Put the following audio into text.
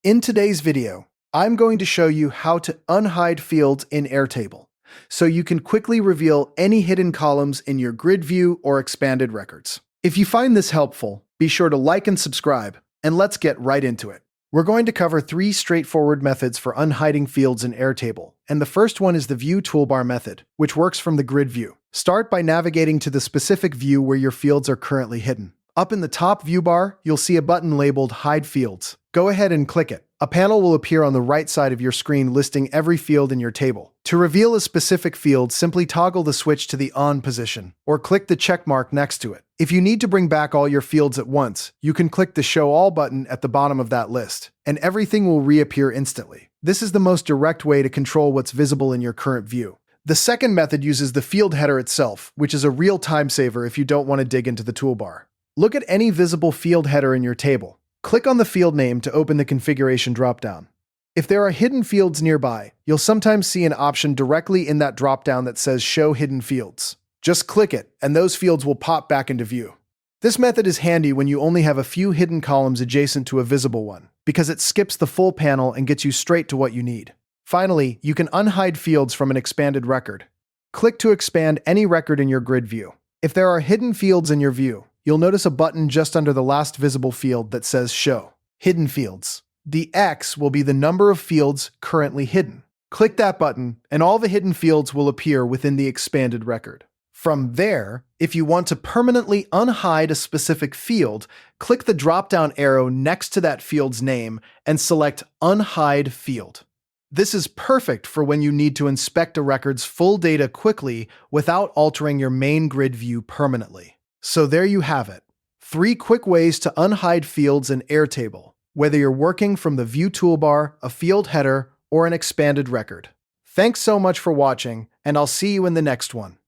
In today's video, I'm going to show you how to unhide fields in Airtable, so you can quickly reveal any hidden columns in your grid view or expanded records. If you find this helpful, be sure to like and subscribe, and let's get right into it. We're going to cover 3 straightforward methods for unhiding fields in Airtable, and the first one is the View Toolbar method, which works from the grid view. Start by navigating to the specific view where your fields are currently hidden. Up in the top view bar, you'll see a button labeled Hide Fields. Go ahead and click it. A panel will appear on the right side of your screen listing every field in your table. To reveal a specific field, simply toggle the switch to the On position, or click the check mark next to it. If you need to bring back all your fields at once, you can click the Show All button at the bottom of that list, and everything will reappear instantly. This is the most direct way to control what's visible in your current view. The second method uses the field header itself, which is a real time saver if you don't want to dig into the toolbar. Look at any visible field header in your table. Click on the field name to open the configuration dropdown. If there are hidden fields nearby, you'll sometimes see an option directly in that dropdown that says Show Hidden Fields. Just click it, and those fields will pop back into view. This method is handy when you only have a few hidden columns adjacent to a visible one, because it skips the full panel and gets you straight to what you need. Finally, you can unhide fields from an expanded record. Click to expand any record in your grid view. If there are hidden fields in your view, you'll notice a button just under the last visible field that says Show Hidden Fields. The X will be the number of fields currently hidden. Click that button, and all the hidden fields will appear within the expanded record. From there, if you want to permanently unhide a specific field, click the drop-down arrow next to that field's name and select Unhide Field. This is perfect for when you need to inspect a record's full data quickly without altering your main grid view permanently. So there you have it. 3 quick ways to unhide fields in Airtable, whether you're working from the View toolbar, a field header, or an expanded record. Thanks so much for watching, and I'll see you in the next one.